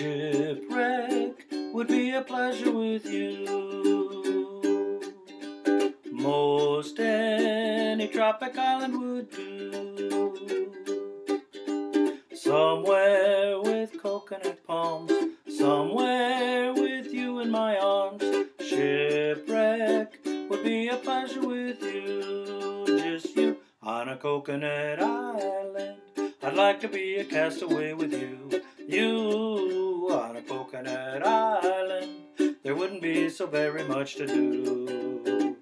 Shipwreck would be a pleasure with you. Most any tropic island would do. Somewhere with coconut palms, somewhere with you in my arms. Shipwreck would be a pleasure with you. Just you on a coconut island. I'd like to be a castaway with you. You on a coconut island. There wouldn't be so very much to do.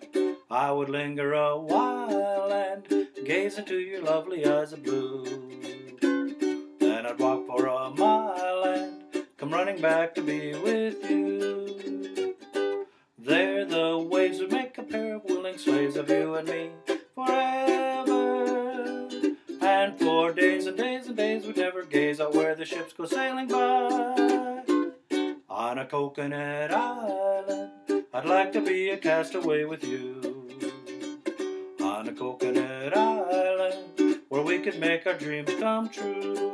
I would linger a while and gaze into your lovely eyes of blue. Then I'd walk for a mile and come running back to be with you. There the waves would make a pair of willing slaves of you and me forever. And for days and days and days we'd never gaze out where the ships go sailing by. On a coconut island, I'd like to be a castaway with you. On a coconut island, where we could make our dreams come true.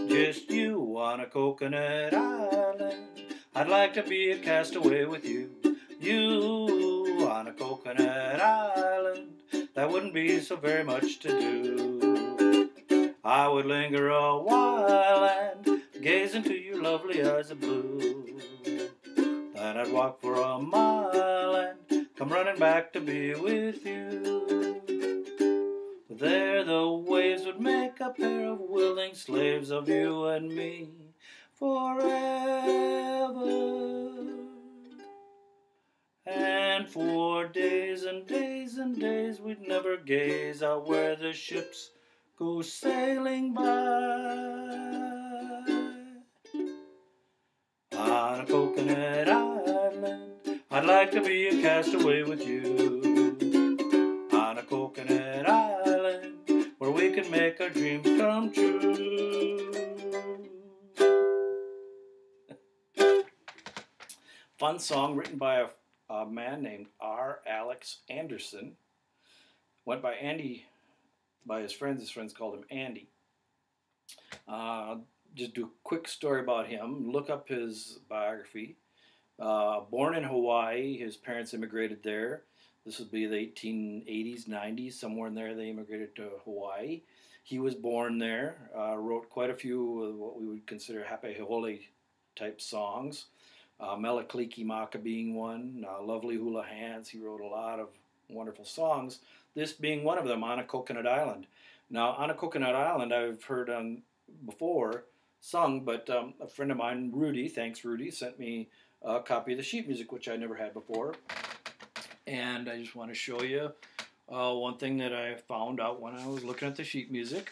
Just you on a coconut island. I'd like to be a castaway with you. You on a coconut island. That wouldn't be so very much to do. I would linger a while and gaze into your lovely eyes of blue. Then I'd walk for a mile and come running back to be with you. There the waves would make a pair of willing slaves of you and me forever. And for days and days and days we'd never gaze out where the ships go sailing by. On a coconut island, I'd like to be a castaway with you. On a coconut island, where we can make our dreams come true. Fun song written by a man named R. Alex Anderson. Went by Andy by his friends. His friends called him Andy. Just do a quick story about him. Look up his biography. Born in Hawaii, his parents immigrated there. This would be the 1880s, 90s, somewhere in there they immigrated to Hawaii. He was born there, wrote quite a few of what we would consider happy hole type songs. Melakliki Maka being one, Lovely Hula Hands. He wrote a lot of wonderful songs, this being one of them, On a Coconut Island. Now, On a Coconut Island I've heard before sung, but a friend of mine, Rudy, thanks Rudy, sent me a copy of the sheet music, which I never had before. And I just want to show you one thing that I found out when I was looking at the sheet music.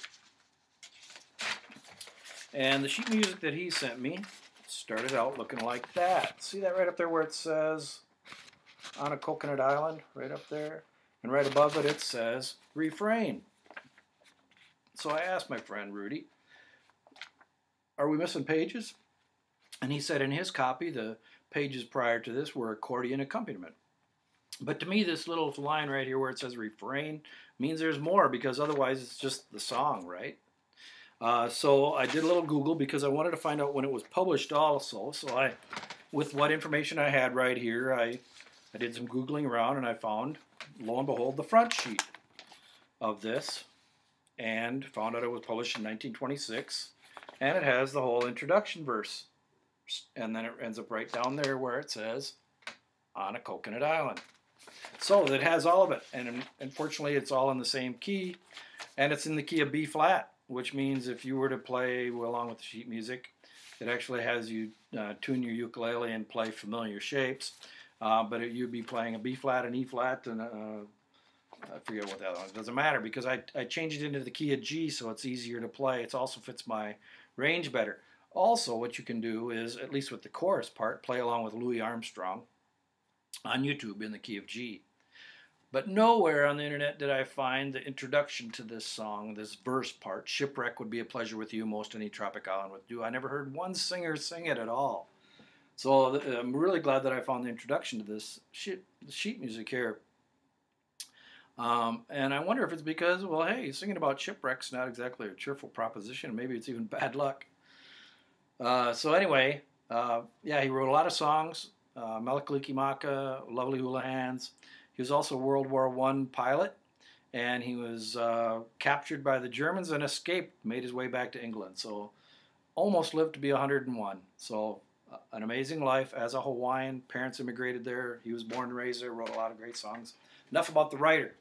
And the sheet music that he sent me started out looking like that. See that right up there where it says On a Coconut Island, right up there? And right above it, it says Refrain. So I asked my friend Rudy, are we missing pages? And he said in his copy, the pages prior to this were accordion accompaniment. But to me, this little line right here where it says refrain means there's more, because otherwise it's just the song, right? So I did a little Google because I wanted to find out when it was published also. So with what information I had right here, I did some Googling around and I found, lo and behold, the front sheet of this, and found out it was published in 1926, and it has the whole introduction verse. And then it ends up right down there where it says, On a Coconut Island. So it has all of it, and unfortunately it's all in the same key, and it's in the key of B flat, which means if you were to play along with the sheet music, it actually has you tune your ukulele and play familiar shapes, but you'd be playing a B flat, an E flat, and I forget what the other one. It doesn't matter because I changed it into the key of G so it's easier to play. It also fits my range better. Also, what you can do is, at least with the chorus part, play along with Louis Armstrong on YouTube in the key of G. But nowhere on the internet did I find the introduction to this song, this verse part. Shipwreck would be a pleasure with you, most any tropic island would do. I never heard one singer sing it at all. So I'm really glad that I found the introduction to this sheet music here. And I wonder if it's because, well, hey, singing about shipwrecks not exactly a cheerful proposition. Maybe it's even bad luck. So anyway, yeah, he wrote a lot of songs. Melikalikimaka, Lovely Hula Hands. He was also a World War I pilot, and he was captured by the Germans and escaped, made his way back to England. So almost lived to be 101. So an amazing life as a Hawaiian. Parents immigrated there. He was born and raised there, wrote a lot of great songs. Enough about the writer.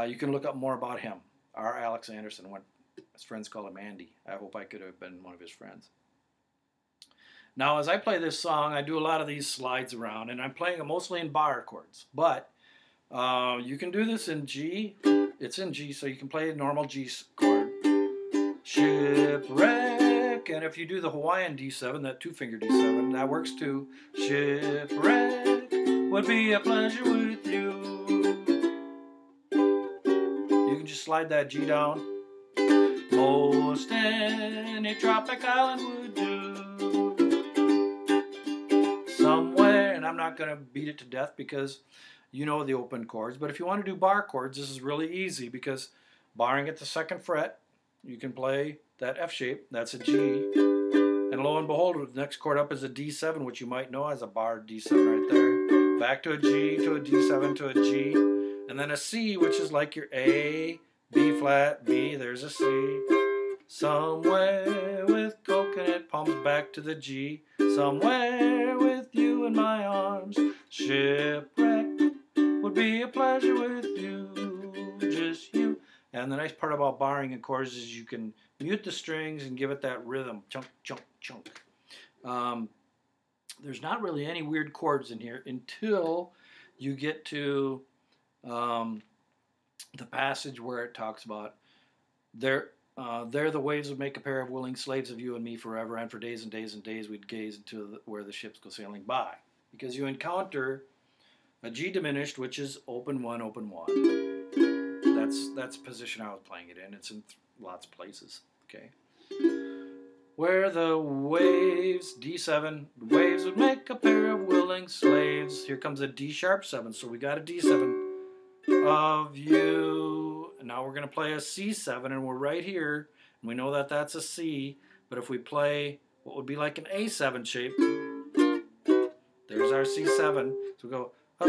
You can look up more about him. R. Alex Anderson. His friends call him Andy. I hope I could have been one of his friends. Now, as I play this song, I do a lot of these slides around, and I'm playing it mostly in bar chords. But you can do this in G. It's in G, so you can play a normal G chord. Shipwreck. And if you do the Hawaiian D7, that two-finger D7, that works too. Shipwreck would be a pleasure with you. You can just slide that G down. Most any tropic island would do. Somewhere, and I'm not going to beat it to death because you know the open chords, but if you want to do bar chords, this is really easy because barring at the 2nd fret, you can play that F shape, that's a G, and lo and behold, the next chord up is a D7, which you might know as a bar D7 right there. Back to a G, to a D7, to a G, and then a C, which is like your A, B flat, B, there's a C. Somewhere with coconut palms, back to the G. Somewhere with you in my arms. Shipwreck would be a pleasure with you, just you. And the nice part about barring in chords is you can mute the strings and give it that rhythm. Chunk, chunk, chunk. There's not really any weird chords in here until you get to the passage where it talks about there the waves would make a pair of willing slaves of you and me forever, and for days and days and days we'd gaze into where the ships go sailing by. Because you encounter a G diminished, which is open 1, open 1. That's the position I was playing it in. It's in lots of places. Okay. Where the waves, D7, the waves would make a pair of willing slaves. Here comes a D sharp 7, so we got a D7 of you. And now we're going to play a C7, and we're right here. And we know that that's a C, but if we play what would be like an A7 shape, there's our C7. So we go, of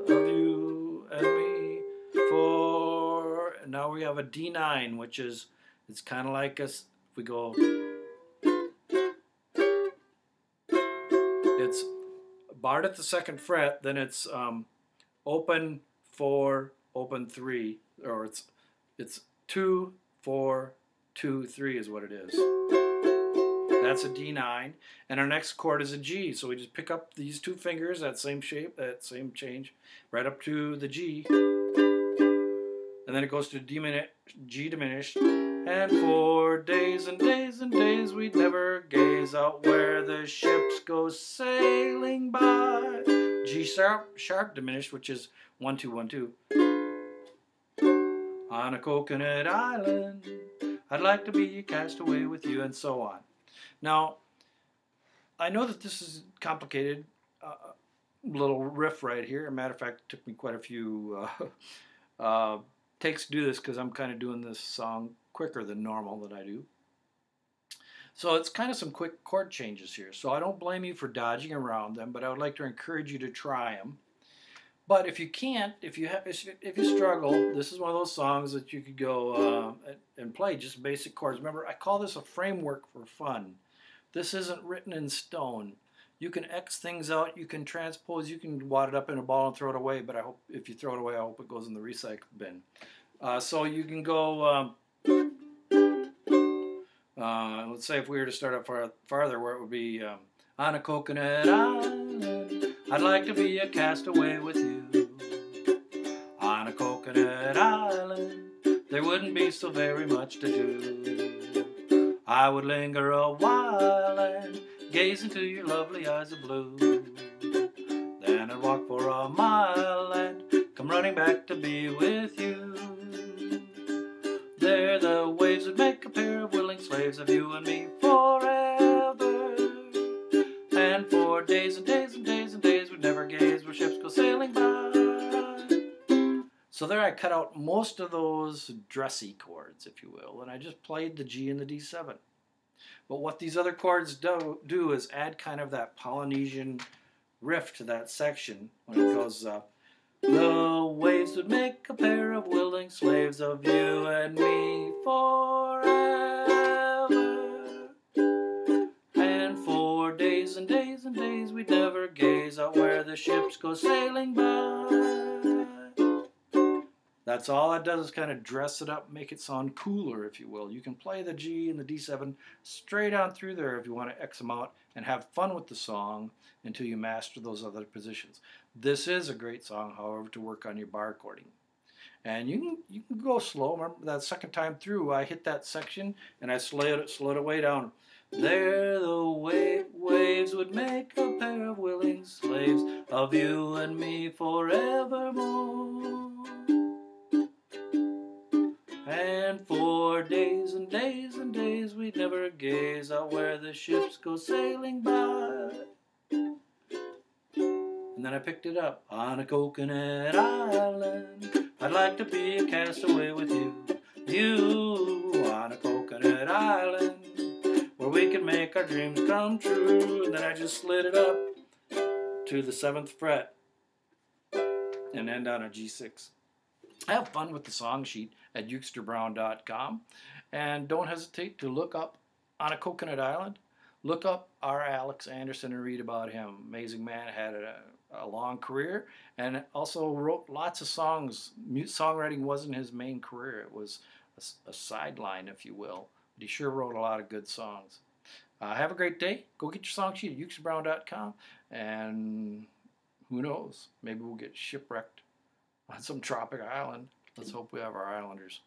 you and me for, and now we have a D9, which is, it's kind of like us, if we go, it's barred at the 2nd fret, then it's open 4, open 3, or it's 2, 4, 2, 3 is what it is. That's a D9, and our next chord is a G. So we just pick up these 2 fingers, that same shape, that same change, right up to the G, and then it goes to G diminished. And for days and days and days we'd never gaze out where the ships go sailing by. G sharp diminished, which is 1, 2, 1, 2. On a coconut island, I'd like to be a castaway with you, and so on. Now, I know that this is complicated, little riff right here. As a matter of fact, it took me quite a few takes to do this because I'm kind of doing this song quicker than normal that I do. So it's kind of some quick chord changes here. So I don't blame you for dodging around them, but I would like to encourage you to try them. But if you can't, if you struggle, this is one of those songs that you could go and play just basic chords. Remember, I call this a framework for fun. This isn't written in stone. You can X things out, you can transpose, you can wad it up in a ball and throw it away, but I hope if you throw it away, I hope it goes in the recycle bin. So you can go, let's say if we were to start up farther, where it would be, on a coconut island, I'd like to be a castaway with you. On a coconut island, there wouldn't be so very much to do. I would linger a while and gaze into your lovely eyes of blue. Then I'd walk for a mile and come I'm running back to be with you. They're the waves that make a pair of willing slaves of you and me forever. And for days and days and days and days we'd never gaze where ships go sailing by. So there I cut out most of those dressy chords, if you will, and I just played the G and the D7. But what these other chords do is add kind of that Polynesian riff to that section when it goes the waves would make a pair of willing slaves of you and me forever. And for days and days and days we'd never gaze out where the ships go sailing by. That's all it does, is kind of dress it up, make it sound cooler, if you will. You can play the G and the D7 straight on through there if you want to X them out and have fun with the song until you master those other positions. This is a great song, however, to work on your bar chording. And you can go slow. Remember that second time through, I hit that section and I slowed it way down. There the waves would make a pair of willing slaves of you and me forevermore. And for days and days and days we'd never gaze out where the ships go sailing by. And then I picked it up. On a coconut island, I'd like to be a castaway with you. You on a coconut island, where we can make our dreams come true. And then I just slid it up to the 7th fret and end on a G6. Have fun with the song sheet at UkesterBrown.com, and don't hesitate to look up On a Coconut Island. Look up our Alex Anderson and read about him. Amazing man, had a long career and also wrote lots of songs. Songwriting wasn't his main career. It was a sideline, if you will. But he sure wrote a lot of good songs. Have a great day. Go get your song sheet at UkesterBrown.com, and who knows, maybe we'll get shipwrecked on some tropic island. Let's hope we have our islanders.